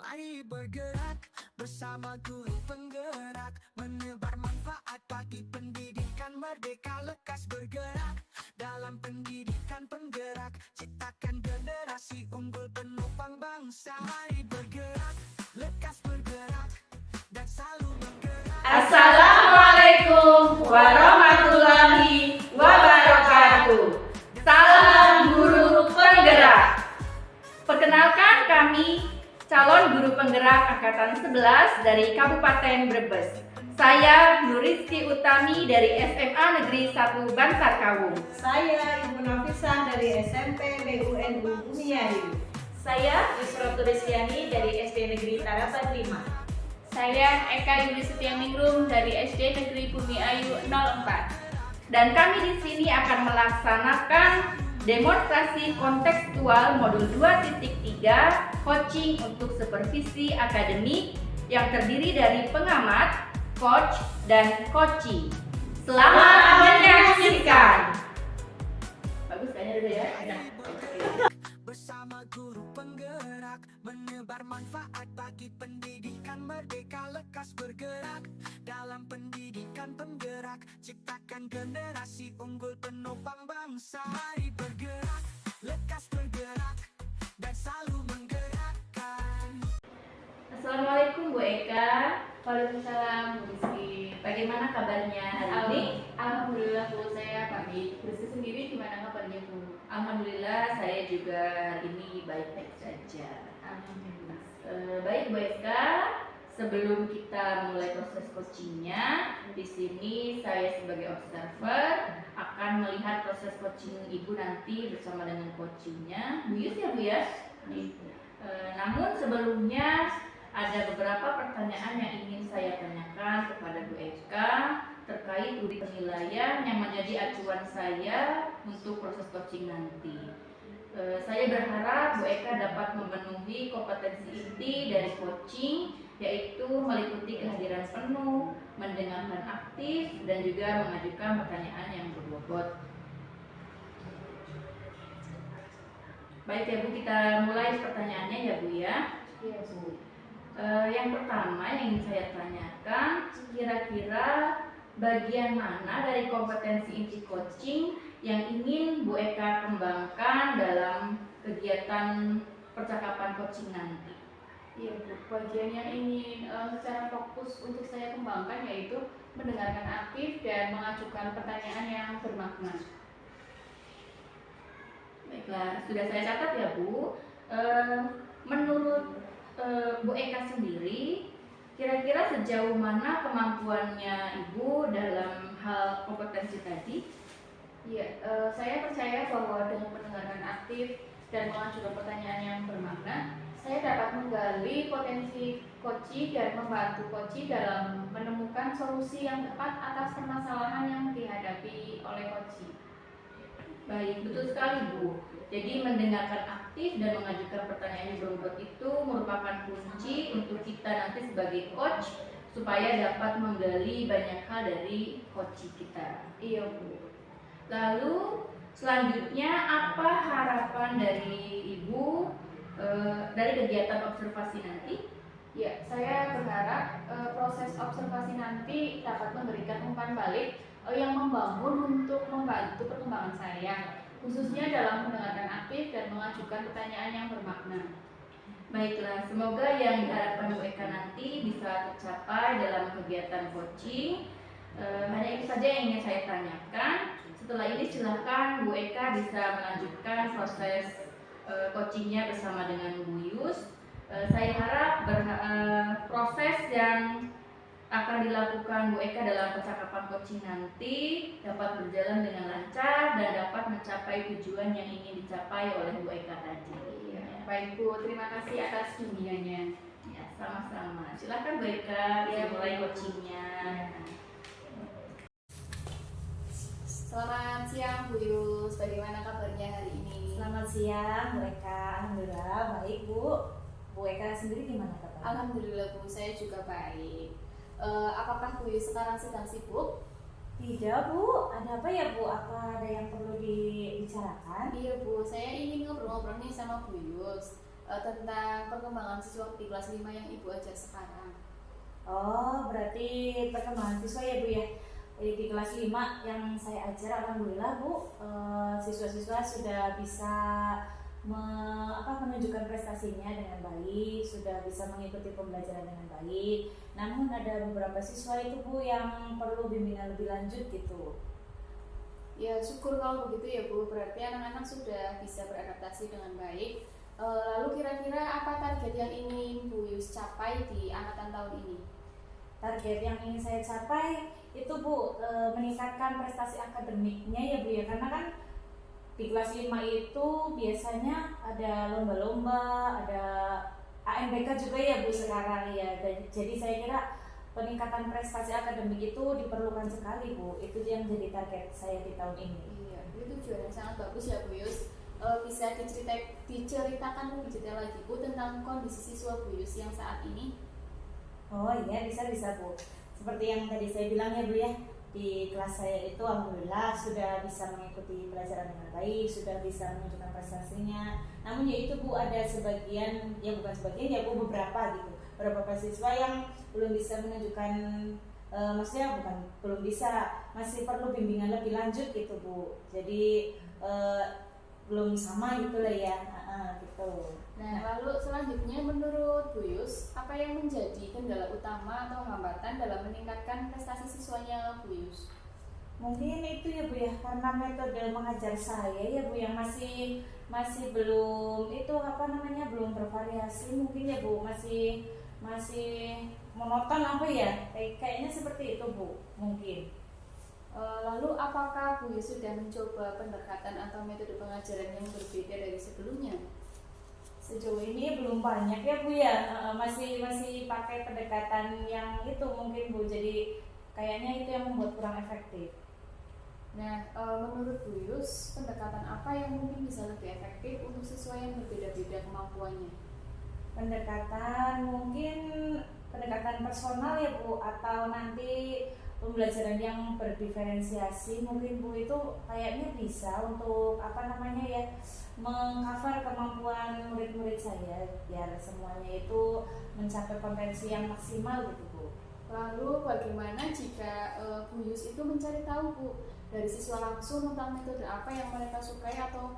Mari bergerak bersama guru penggerak, menebar manfaat bagi pendidikan merdeka. Lekas bergerak dalam pendidikan penggerak, ciptakan generasi unggul penopang bangsa. Mari bergerak, lekas bergerak, dan selalu menggerak. Assalamualaikum warahmatullahi wabarakatuh. Salam guru penggerak. Perkenalkan, kami calon guru penggerak angkatan 11 dari Kabupaten Brebes. Saya Nuristi Utami dari SMA Negeri 1 Bantar Kawung. Saya Ibu Nafisah dari SMP BUNU Bumiayu. Saya Yusra Turisiani dari SD Negeri Taraban 5. Saya Eka Yuli Setianingrum dari SD Negeri Bumiayu 04. Dan kami di sini akan melaksanakan demonstrasi kontekstual modul 2.3 coaching untuk supervisi akademik yang terdiri dari pengamat, coach, dan coaching. Selamat menyaksikan. Bagus kayaknya dulu ya. Bersama guru penggerak, menebar manfaat bagi pendidikan merdeka. Lekas bergerak dalam pendidikan penggerak, ciptakan generasi unggul penopang bangsa. Mari bergerak, lekas bergerak, dan selalu menggerakkan. Assalamualaikum Bu Eka. Waalaikumsalam Bu Rizky. Bagaimana kabarnya hari ini? Alhamdulillah Bu, saya baik. Bu Rizky sendiri gimana kabarnya Bu? Alhamdulillah saya juga hari ini baik-baik saja. Alhamdulillah. Baik Bu Eka, sebelum kita mulai proses coachingnya, di sini saya sebagai observer akan melihat proses coaching Ibu nanti bersama dengan coachingnya. Bu Yus ya Bu ya? Namun sebelumnya ada beberapa pertanyaan yang ingin saya tanyakan kepada Bu Eka terkait uji penilaian yang menjadi acuan saya untuk proses coaching nanti. Saya berharap Bu Eka dapat memenuhi kompetensi inti dari coaching, yaitu meliputi kehadiran penuh, mendengarkan aktif, dan juga mengajukan pertanyaan yang berbobot. Baik ya Bu, kita mulai pertanyaannya ya Bu ya. Iya Bu. Yang pertama yang ingin saya tanyakan, kira-kira bagian mana dari kompetensi inti coaching yang ingin Bu Eka kembangkan dalam kegiatan percakapan coaching nanti? Iya Bu, bagian yang ingin secara fokus untuk saya kembangkan yaitu mendengarkan aktif dan mengajukan pertanyaan yang bermakna. Baiklah, sudah saya catat ya Bu. Menurut Bu Eka sendiri, kira-kira sejauh mana kemampuannya Ibu dalam hal kompetensi tadi? Iya, saya percaya bahwa dengan mendengarkan aktif dan mengajukan pertanyaan yang bermakna, saya dapat menggali potensi coach dan membantu coach dalam menemukan solusi yang tepat atas permasalahan yang dihadapi oleh coach. Baik, betul sekali Bu. Jadi mendengarkan aktif dan mengajukan pertanyaan yang berbobot itu merupakan kunci untuk kita nanti sebagai coach supaya dapat menggali banyak hal dari coach kita. Iya Bu. Lalu selanjutnya apa harapan dari Ibu dari kegiatan observasi nanti? Ya, saya berharap proses observasi nanti dapat memberikan umpan balik yang membangun untuk membantu perkembangan saya, khususnya dalam mendengarkan aktif dan mengajukan pertanyaan yang bermakna. Baiklah, semoga yang diharapkan Bu Eka nanti bisa tercapai dalam kegiatan coaching. Hanya itu saja yang ingin saya tanyakan. Setelah ini silahkan Bu Eka bisa melanjutkan proses coachingnya bersama dengan Bu Yus. Saya harap proses yang akan dilakukan Bu Eka dalam percakapan coaching nanti dapat berjalan dengan lancar dan dapat mencapai tujuan yang ingin dicapai oleh Bu Eka tadi. Ya, baik Bu, terima kasih atas bimbingannya. Ya, sama-sama. Silakan Bu Eka bisa mulai coachingnya. Selamat siang Bu Yus, bagaimana kabarnya hari ini? Selamat siang, Bu Eka. Alhamdulillah baik Bu. Bu Eka sendiri gimana kabarnya? Alhamdulillah Bu, saya juga baik. Apakah Bu Yus sekarang sedang sibuk? Tidak Bu, ada apa ya Bu? Apa ada yang perlu dibicarakan? Iya Bu, saya ingin ngobrol-ngobrol nih sama Bu Yus. tentang perkembangan siswa di kelas 5 yang Ibu ajar sekarang. Oh, berarti perkembangan siswa ya Bu ya. Di kelas 5 yang saya ajar, alhamdulillah Bu, siswa-siswa sudah bisa menunjukkan prestasinya dengan baik, sudah bisa mengikuti pembelajaran dengan baik. Namun ada beberapa siswa itu Bu yang perlu bimbingan lebih lanjut gitu. Ya syukur kalau begitu ya Bu, berarti anak-anak sudah bisa beradaptasi dengan baik. Lalu kira-kira apa target yang ingin Bu Yus capai di angkatan tahun ini? Target yang ingin saya capai itu Bu, meningkatkan prestasi akademiknya ya Bu ya, karena kan di kelas 5 itu biasanya ada lomba-lomba, ada AMBK juga ya Bu sekarang ya. Jadi saya kira peningkatan prestasi akademik itu diperlukan sekali Bu. Itu yang jadi target saya di tahun ini. Iya, itu tujuan yang sangat bagus ya Bu Yus. Bisa diceritakan lebih detail lagi Bu tentang kondisi siswa Bu Yus yang saat ini? Oh iya, bisa Bu. Seperti yang tadi saya bilang ya Bu ya, di kelas saya itu alhamdulillah sudah bisa mengikuti pelajaran dengan baik, sudah bisa menunjukkan prestasinya. Namun ya itu Bu, ada sebagian, ya bukan sebagian ya Bu, beberapa gitu, beberapa siswa yang belum bisa menunjukkan, maksudnya bukan belum bisa, masih perlu bimbingan lebih lanjut gitu Bu. Jadi belum sama gitu lah ya, gitu. Nah, lalu selanjutnya menurut Bu Yus, apa yang menjadi kendala utama atau hambatan dalam meningkatkan prestasi siswanya Bu Yus? Mungkin itu ya Bu ya, karena metode mengajar saya ya Bu yang masih belum itu belum bervariasi mungkin ya Bu, masih monoton kayaknya seperti itu Bu mungkin. Lalu apakah Bu Yus sudah mencoba pendekatan atau metode pengajaran yang berbeda dari sebelumnya? Sejauh ini belum banyak ya Bu ya, masih pakai pendekatan yang itu mungkin Bu, jadi kayaknya itu yang membuat kurang efektif. Nah, menurut Bu Yus, pendekatan apa yang mungkin bisa lebih efektif untuk siswa yang berbeda-beda kemampuannya? Pendekatan personal ya Bu, atau nanti pembelajaran yang berdiferensiasi mungkin Bu, itu kayaknya bisa untuk mengcover kemampuan murid-murid saya biar semuanya itu mencapai potensi yang maksimal gitu Bu. Lalu bagaimana jika Bu Yus itu mencari tahu Bu dari siswa langsung tentang metode apa yang mereka sukai atau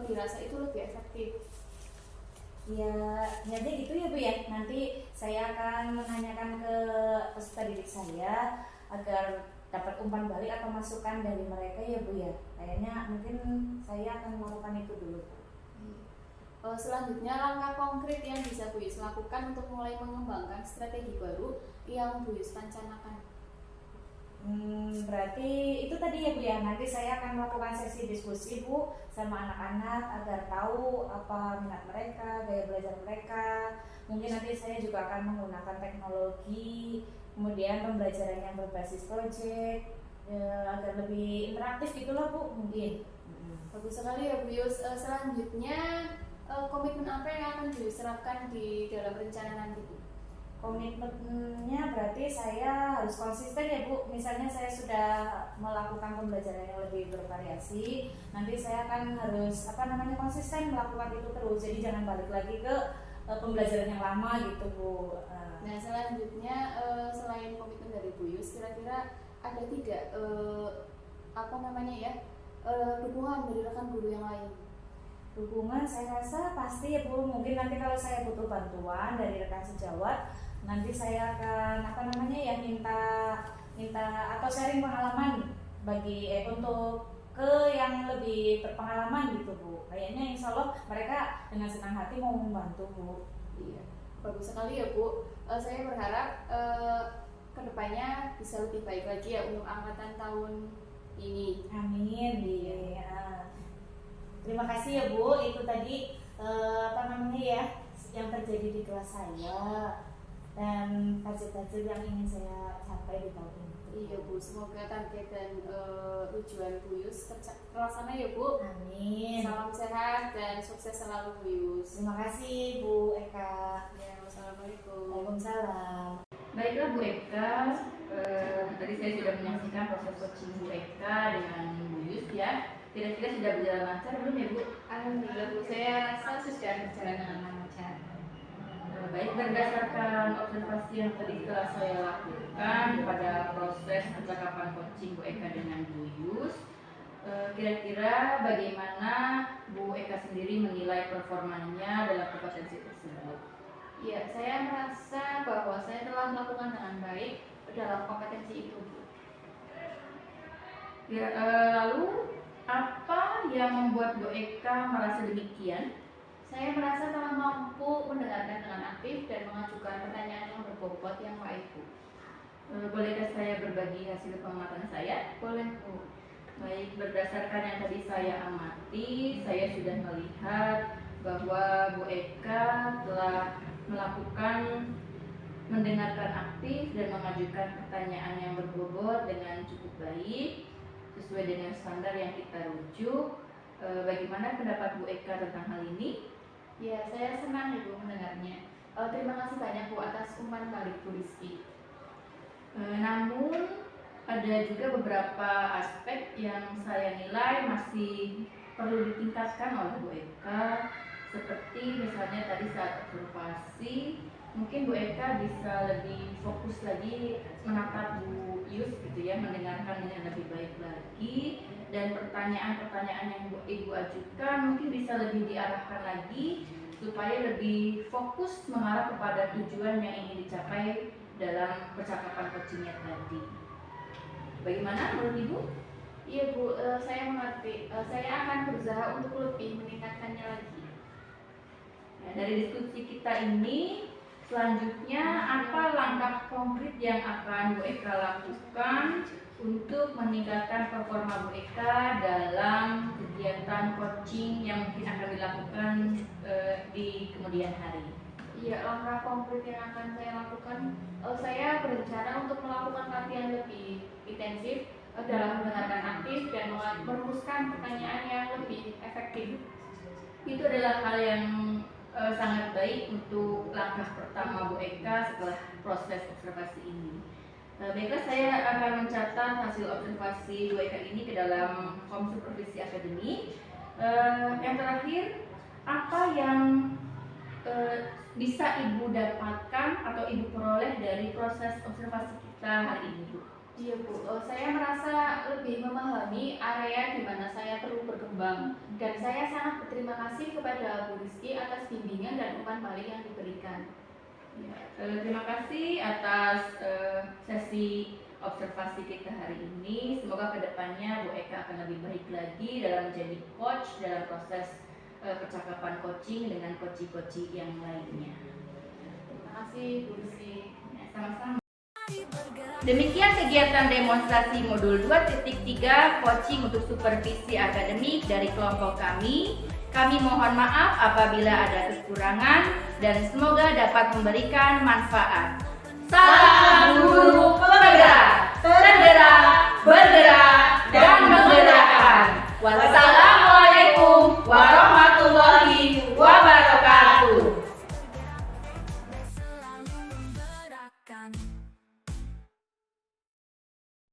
dirasa itu lebih efektif? Ya, nyatanya gitu ya Bu ya. Nanti saya akan menanyakan ke peserta didik saya agar dapat umpan balik atau masukan dari mereka ya Bu ya. Kayaknya mungkin saya akan melakukan itu dulu Bu. Selanjutnya langkah konkret yang bisa Bu Yus lakukan untuk mulai mengembangkan strategi baru yang Bu Yus rencanakan. Berarti itu tadi ya Bu ya, nanti saya akan melakukan sesi diskusi Bu sama anak-anak agar tahu apa minat mereka, gaya belajar mereka. Mungkin nanti saya juga akan menggunakan teknologi, kemudian pembelajaran yang berbasis project agar lebih interaktif gitulah Bu mungkin. Bagus sekali ya Bu Yus. Selanjutnya komitmen apa yang akan Bu Yus terapkan di dalam rencana nanti Bu? Komitmennya berarti saya harus konsisten ya Bu. Misalnya saya sudah melakukan pembelajaran yang lebih bervariasi, nanti saya akan harus konsisten melakukan itu terus. Jadi jangan balik lagi ke pembelajaran yang lama gitu Bu. Nah selanjutnya selain komitmen dari Bu Yus, kira-kira ada tidak dukungan dari rekan guru yang lain? Dukungan saya rasa pasti ya Bu. Mungkin nanti kalau saya butuh bantuan dari rekan sejawat, nanti saya akan minta atau sharing pengalaman untuk ke yang lebih berpengalaman gitu Bu. Kayaknya insya Allah mereka dengan senang hati mau membantu Bu. Iya, bagus sekali ya Bu. Saya berharap kedepannya bisa lebih baik lagi ya untuk angkatan tahun ini. Amin. Iya. Terima kasih ya Bu. Itu tadi yang terjadi di kelas saya dan target-target yang ingin saya capai di tahun ini. Iya Bu, semoga target dan tujuan Bu Yus terlaksana ya Bu. Amin. Salam sehat dan sukses selalu Bu Yus. Terima kasih Bu Eka. Ya, wassalamualaikum. Waalaikumsalam. Baiklah Bu Eka, tadi saya sudah menyaksikan proses coaching Bu Eka dengan Bu Yus ya. Kira-kira sudah berjalan lancar belum ya Bu? Alhamdulillah Bu, saya rasa sudah berjalan dengan lancar. Baik, berdasarkan observasi yang tadi telah saya lakukan pada proses percakapan coaching Bu Eka dengan Bu Yus, kira-kira bagaimana Bu Eka sendiri menilai performanya dalam kompetensi tersebut? Ya, saya merasa bahwa saya telah melakukan dengan baik dalam kompetensi itu Bu. Ya, lalu apa yang membuat Bu Eka merasa demikian? Saya merasa telah mampu mendengarkan dengan aktif dan mengajukan pertanyaan yang berbobot yang baik Bu. Bolehkah saya berbagi hasil pengamatan saya? Boleh Bu. Baik, berdasarkan yang tadi saya amati, saya sudah melihat bahwa Bu Eka telah melakukan mendengarkan aktif dan mengajukan pertanyaan yang berbobot dengan cukup baik sesuai dengan standar yang kita rujuk. Bagaimana pendapat Bu Eka tentang hal ini? Ya, saya senang Ibu mendengarnya. Terima kasih banyak Bu atas umpan balik Bu Rizky. Namun ada juga beberapa aspek yang saya nilai masih perlu ditingkatkan oleh Bu Eka, seperti misalnya tadi saat observasi mungkin Bu Eka bisa lebih fokus lagi menatap Bu Yus gitu ya, mendengarkan dengan lebih baik lagi, dan pertanyaan-pertanyaan yang Ibu ajukan mungkin bisa lebih diarahkan lagi supaya lebih fokus mengarah kepada tujuan yang ingin dicapai dalam percakapan coachingnya tadi. Bagaimana menurut Ibu? Iya Bu, saya mengerti. Saya akan berusaha untuk lebih meningkatkannya lagi. Nah, dari diskusi kita ini, selanjutnya apa langkah konkret yang akan Bu Eka lakukan untuk meningkatkan performa Bu Eka dalam kegiatan coaching yang mungkin akan dilakukan di kemudian hari? Iya, langkah konkret yang akan saya lakukan, saya berencana untuk melakukan latihan lebih intensif dalam mendengarkan aktif dan merumuskan pertanyaan yang lebih efektif. Itu adalah hal yang sangat baik untuk langkah pertama Bu Eka setelah proses observasi ini. Baiklah, saya akan mencatat hasil observasi Bu Eka ini ke dalam form supervisi akademik. Yang terakhir, apa yang bisa Ibu dapatkan atau Ibu peroleh dari proses observasi kita hari ini, Bu? Iya Bu, saya merasa lebih memahami area di mana saya perlu berkembang, dan saya sangat berterima kasih kepada Bu Rizky atas bimbingan dan umpan balik yang diberikan. Ya, terima kasih atas sesi observasi kita hari ini. Semoga kedepannya Bu Eka akan lebih baik lagi dalam menjadi coach dalam proses percakapan coaching dengan coach-coach yang lainnya. Terima kasih Bu Rizky. Ya, sama-sama. Demikian kegiatan demonstrasi modul 2.3 coaching untuk supervisi akademik dari kelompok kami. Kami mohon maaf apabila ada kekurangan dan semoga dapat memberikan manfaat. Salam guru penggerak, tergerak, bergerak, dan menggerakkan. Wassalamualaikum.